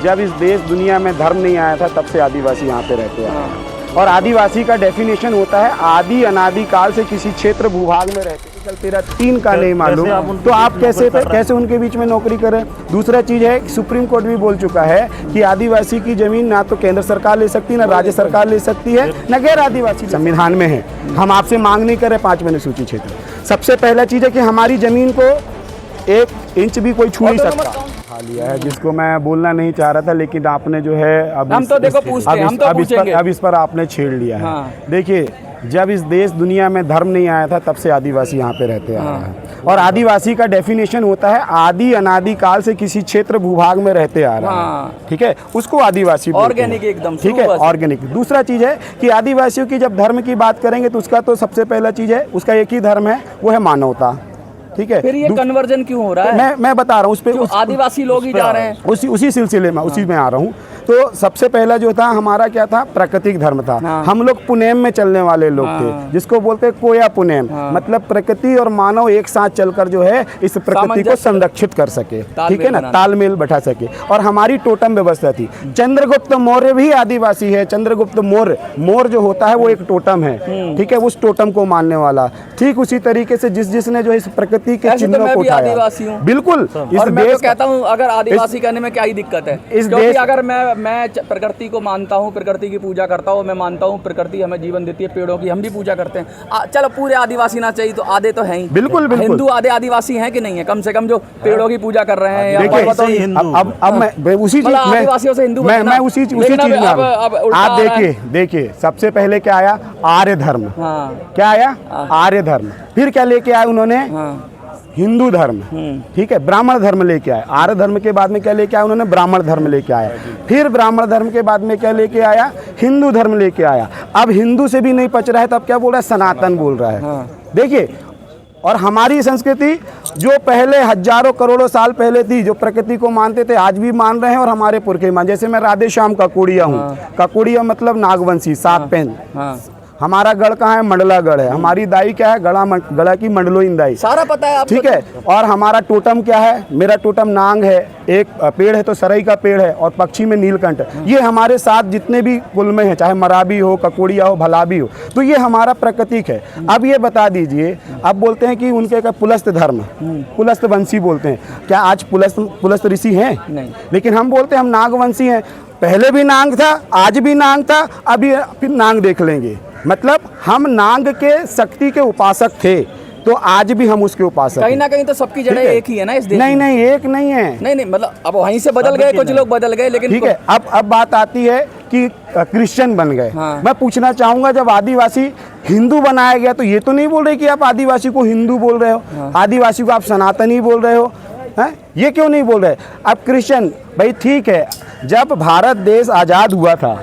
जब इस देश दुनिया में धर्म नहीं आया था तब से आदिवासी यहाँ पे रहते हैं। और आदिवासी का डेफिनेशन होता है आदि अनादि काल से किसी क्षेत्र भूभाग में रहते। कल तेरा 3 का नहीं मालूम तो आप कैसे उनके बीच में नौकरी करें। दूसरा चीज़ है, सुप्रीम कोर्ट भी बोल चुका है कि आदिवासी की जमीन ना तो केंद्र सरकार ले सकती है, ना राज्य सरकार ले सकती है, ना गैर आदिवासी संविधान में है। हम आपसे मांग नहीं कर रहे 5वें अनुसूची क्षेत्र। सबसे पहला चीज़ है कि हमारी ज़मीन को 1 इंच भी कोई छू नहीं सकता। खा लिया है, जिसको मैं बोलना नहीं चाह रहा था, लेकिन आपने जो है अब इस पर आपने छेड़ लिया है। देखिए, जब इस देश दुनिया में धर्म नहीं आया था तब से आदिवासी यहाँ पे रहते आ रहे हैं। और आदिवासी का डेफिनेशन होता है आदि अनादि काल से किसी क्षेत्र भूभाग में रहते आ रहे हैं। ठीक है, उसको आदिवासी ऑर्गेनिक एकदम ठीक है, ऑर्गेनिक। दूसरा चीज़ है कि आदिवासियों की जब धर्म की बात करेंगे तो उसका तो सबसे पहला चीज़ है, उसका एक ही धर्म है, वो है मानवता। ठीक है, फिर ये कन्वर्जन क्यों हो रहा है? मैं बता रहा हूँ उस पे आदिवासी लोग ही जा रहे हैं उसी सिलसिले में, उसी में आ रहा हूँ। तो सबसे पहला जो था हमारा क्या था, प्राकृतिक धर्म था। हम लोग पुनेम में चलने वाले लोग थे, जिसको बोलते हैं कोया पुनेम। मतलब प्रकृति और मानव एक साथ चलकर जो है इस प्रकृति को संरक्षित कर सके, ठीक है ना, तालमेल बैठा सके। और हमारी टोटम व्यवस्था थी। चंद्रगुप्त मौर्य भी आदिवासी है। चंद्रगुप्त मौर्य जो होता है वो एक टोटम है, ठीक है, उस टोटम को मानने वाला। ठीक उसी तरीके से जिसने जो इस प्रकृति के चिन्हों को उठाया, बिल्कुल। इस देश कहता हूँ, अगर आदिवासी कहने में क्या ही दिक्कत है? इस देश अगर मैं प्रकृति को मानता हूँ, प्रकृति की पूजा करता हूँ, मैं मानता हूँ प्रकृति हमें जीवन देती है, पेड़ों की हम भी पूजा करते हैं। चलो पूरे आदिवासी ना चाहिए तो आधे तो हैं ही। बिल्कुल। हिंदू आधे आदिवासी हैं कि नहीं है? कम से कम जो पेड़ों की पूजा कर रहे हैं। अब मैं उसी चीज आदिवासियों से हिंदू मैं उसी चीज में आप देखिए सबसे पहले क्या आया, आर्य धर्म। क्या आया, आर्य धर्म। फिर क्या लेके आए उन्होंने, हिंदू धर्म। ठीक है, ब्राह्मण धर्म लेके आए। आर्य धर्म के बाद में क्या लेके आए उन्होंने, ब्राह्मण धर्म लेके आया। फिर ब्राह्मण धर्म के बाद में क्या लेके आया, हिंदू धर्म लेके आया। अब हिंदू से भी नहीं पच रहा है, तब क्या बोल रहा है, सनातन बोल रहा है। देखिए, और हमारी संस्कृति जो पहले हजारों करोड़ों साल पहले थी, जो प्रकृति को मानते थे, आज भी मान रहे हैं और हमारे पुरखे मान। जैसे मैं राधे श्याम ककोड़िया हूँ। ककोड़िया मतलब नागवंशी, 7 पैन। हमारा गढ़ कहाँ है, मंडला गढ़ है। हमारी दाई क्या है, गढ़ा की मंडलोइन दाई, सारा पता है आपको। ठीक है, और हमारा टोटम क्या है, मेरा टोटम नांग है। एक पेड़ है तो सरई का पेड़ है, और पक्षी में नीलकंठ। ये हमारे साथ जितने भी कुल में है, चाहे मराबी हो, ककोड़िया हो, भलाबी हो, तो ये हमारा प्रकृतिक है। अब ये बता दीजिए, अब बोलते हैं कि उनके का पुलस्त धर्म, पुलस्त वंशी बोलते हैं। क्या आज पुलस्त ऋषि हैं? नहीं। लेकिन हम बोलते हैं हम नागवंशी हैं। पहले भी नांग था, आज भी नांग था, अभी फिर नांग देख लेंगे। मतलब हम नांग के शक्ति के उपासक थे, तो आज भी हम उसके उपासक। कहीं ना कहीं तो सबकी जड़ें एक ही है ना इस देश में? नहीं, एक नहीं है। नहीं, मतलब अब वहीं से बदल गए, कुछ लोग बदल गए, लेकिन ठीक है। अब बात आती है कि क्रिश्चियन बन गए। मैं पूछना चाहूंगा, जब आदिवासी हिंदू बनाया गया तो ये तो नहीं बोल रहे कि आप आदिवासी को हिंदू बोल रहे हो, आदिवासी को आप सनातनी बोल रहे हो, हैं? ये क्यों नहीं बोल रहे? अब क्रिश्चियन, भाई ठीक है, जब भारत देश आज़ाद हुआ था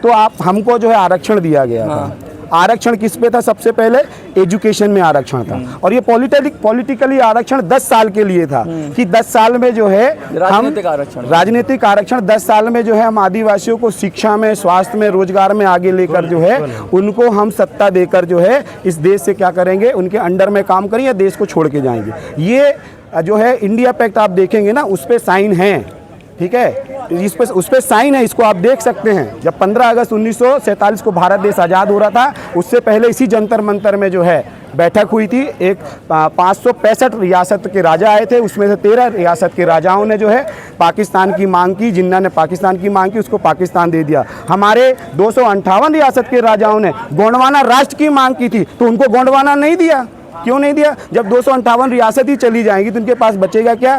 तो आप हमको जो है आरक्षण दिया गया था। आरक्षण किस पे था? सबसे पहले एजुकेशन में आरक्षण था। और ये पॉलिटिकली आरक्षण 10 साल के लिए था, कि 10 साल में जो है राजनीतिक आरक्षण 10 साल में जो है हम आदिवासियों को शिक्षा में, स्वास्थ्य में, रोजगार में आगे लेकर जो है उनको हम सत्ता देकर जो है इस देश से क्या करेंगे, उनके अंडर में काम करेंगे, देश को छोड़ के जाएंगे। ये जो है इंडिया पैक्ट आप देखेंगे ना, उस पर साइन है। ठीक है, उस पर साइन है, इसको आप देख सकते हैं। जब 15 अगस्त 1947 को भारत देश आज़ाद हो रहा था, उससे पहले इसी जंतर मंतर में जो है बैठक हुई थी। एक 565 रियासत के राजा आए थे, उसमें से 13 रियासत के राजाओं ने जो है पाकिस्तान की मांग की। जिन्ना ने पाकिस्तान की मांग की, उसको पाकिस्तान दे दिया। हमारे 258 रियासत के राजाओं ने गोंडवाना राष्ट्र की मांग की थी, तो उनको गोंडवाना नहीं दिया। क्यों नहीं दिया? जब 258 रियासत ही चली जाएंगी तो उनके पास बचेगा क्या?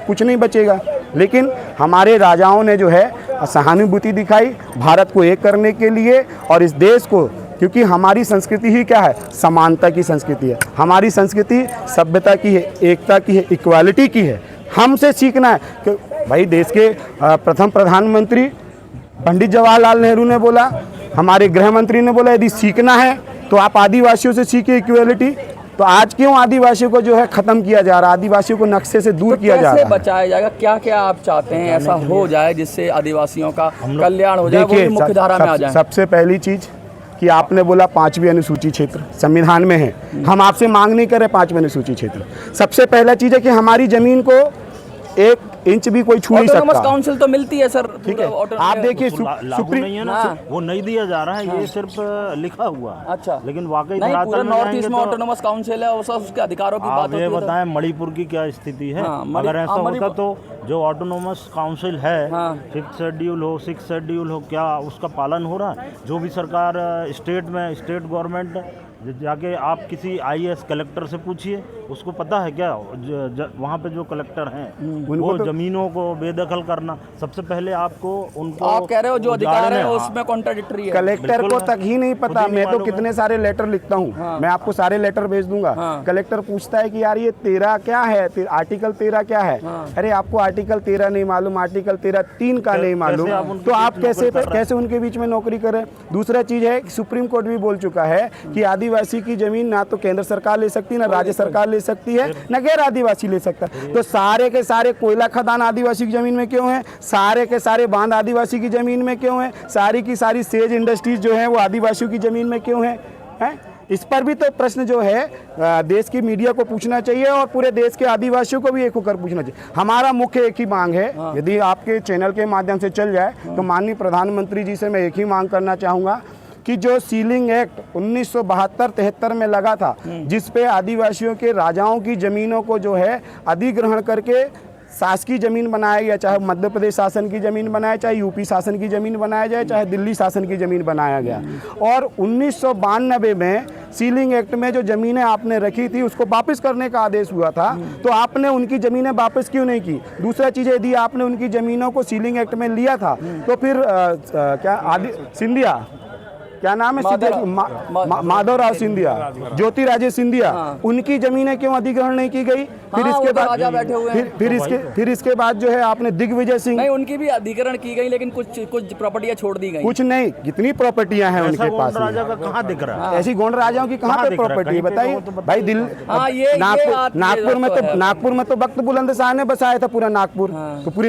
कुछ नहीं बचेगा। लेकिन हमारे राजाओं ने जो है सहानुभूति दिखाई भारत को एक करने के लिए और इस देश को, क्योंकि हमारी संस्कृति ही क्या है, समानता की संस्कृति है। हमारी संस्कृति सभ्यता की है, एकता की है, इक्वालिटी की है। हमसे सीखना है कि भाई देश के प्रथम प्रधानमंत्री पंडित जवाहरलाल नेहरू ने बोला, हमारे गृह मंत्री ने बोला, यदि सीखना है तो आप आदिवासियों से सीखिए इक्वालिटी। तो आज क्यों आदिवासियों को जो है खत्म किया जा रहा है, आदिवासियों को नक्शे से दूर किया जा रहा है? कैसे बचाया जाएगा? क्या क्या आप चाहते हैं ऐसा हो जाए जिससे आदिवासियों का कल्याण हो जाए, वो भी मुख्य धारा में आ जाए? सबसे पहली चीज कि आपने बोला 5वीं अनुसूची क्षेत्र संविधान में है, हम आपसे मांग नहीं कर रहे 5वीं अनुसूची क्षेत्र। सबसे पहला चीज है कि हमारी जमीन को 1 इंच भी कोई छू नहीं ऑटोनोमस सकता। काउंसिल तो मिलती है सर, ठीक है, आप देखिए लागू नहीं है ना, हाँ। वो नहीं दिया जा रहा है, ये सिर्फ लिखा हुआ है। अच्छा, लेकिन वाकई नहीं धरातल पूरे में नॉर्थ जाएंगे ईस्ट में तो ऑटोनोमस काउंसिल है, उसके अधिकारों की बात आप होती ये है तो- बताएं मणिपुर की क्या स्थिति है। हाँ, अगर ऐसा हाँ, होता तो जो ऑटोनोमस काउंसिल है, हाँ। 5th शेड्यूल हो 6th शेड्यूल हो, क्या उसका पालन हो रहा है? जो भी सरकार स्टेट में, स्टेट गवर्नमेंट जाके आप किसी IAS कलेक्टर से पूछिए, उसको पता है क्या वहाँ पे जो कलेक्टर हैं वो तो जमीनों को बेदखल करना, सबसे पहले आपको उनको आप कह रहे हो जो अधिकार है उजाड़ने- उसमें कॉन्ट्राडिक्टरी है। कलेक्टर को बिल्कुल तक ही नहीं पता। मुझे नहीं मैं तो मालूम कितने सारे लेटर लिखता हूँ, हाँ। मैं आपको सारे लेटर भेज दूंगा। हाँ। कलेक्टर पूछता है कि यार ये 13 क्या है, आर्टिकल 13 क्या है। हाँ। अरे आपको आर्टिकल 13 नहीं मालूम, आर्टिकल 13(3) का नहीं मालूम, आप उनके तो आप बीच नौकरी कर रहे हैं? कैसे उनके बीच में नौकरी करें। दूसरा चीज है, सुप्रीम कोर्ट भी बोल चुका है कि आदिवासी की जमीन ना तो केंद्र सरकार ले सकती, ना राज्य सरकार ले सकती है, ना गैर आदिवासी ले सकता। तो सारे के सारे कोयला खदान आदिवासी की जमीन में क्यों है, सारे के सारे बांध आदिवासी की जमीन में क्यों है, सारी की सारी सेज इंडस्ट्रीज जो है वो आदिवासियों की जमीन में क्यों है, हैं? इस पर भी तो प्रश्न जो है देश की मीडिया को पूछना चाहिए और पूरे देश के आदिवासियों को भी एक होकर पूछना चाहिए। हमारा मुख्य एक ही मांग है, यदि आपके चैनल के माध्यम से चल जाए तो माननीय प्रधानमंत्री जी से मैं एक ही मांग करना चाहूँगा कि जो सीलिंग एक्ट 1972-73 में लगा था, जिस पे आदिवासियों के राजाओं की ज़मीनों को जो है अधिग्रहण करके शासकीय ज़मीन बनाया गया, चाहे मध्य प्रदेश शासन की ज़मीन बनाया, चाहे यूपी शासन की ज़मीन बनाया जाए, चाहे दिल्ली शासन की ज़मीन बनाया गया। और 1992 में सीलिंग एक्ट में जो ज़मीनें आपने रखी थी उसको वापस करने का आदेश हुआ था, तो आपने उनकी ज़मीनें वापस क्यों नहीं की। दूसरा चीज़, यदि आपने उनकी ज़मीनों को सीलिंग एक्ट में लिया था तो फिर सिंधिया, क्या नाम है माधवराव सिंधिया, ज्योतिराजे सिंधिया, उनकी जमीनें क्यों अधिग्रहण नहीं की गई। फिर इसके बाद राजा बैठे हुए हैं। फिर इसके बाद जो है आपने दिग्विजय सिंह, नहीं उनकी भी अधिग्रहण की गई लेकिन कुछ प्रॉपर्टियां छोड़ दी गई। कुछ नहीं, कितनी प्रॉपर्टियां हैं उनके पास में। राजा का कहाँ दिख रहा है? ऐसी गोंड राजाओं की कहाँ पे प्रॉपर्टी है बताइए भाई। हाँ, ये नागपुर में तो वक्त बुलंद शाह ने बसाया था पूरा नागपुर, तो पूरी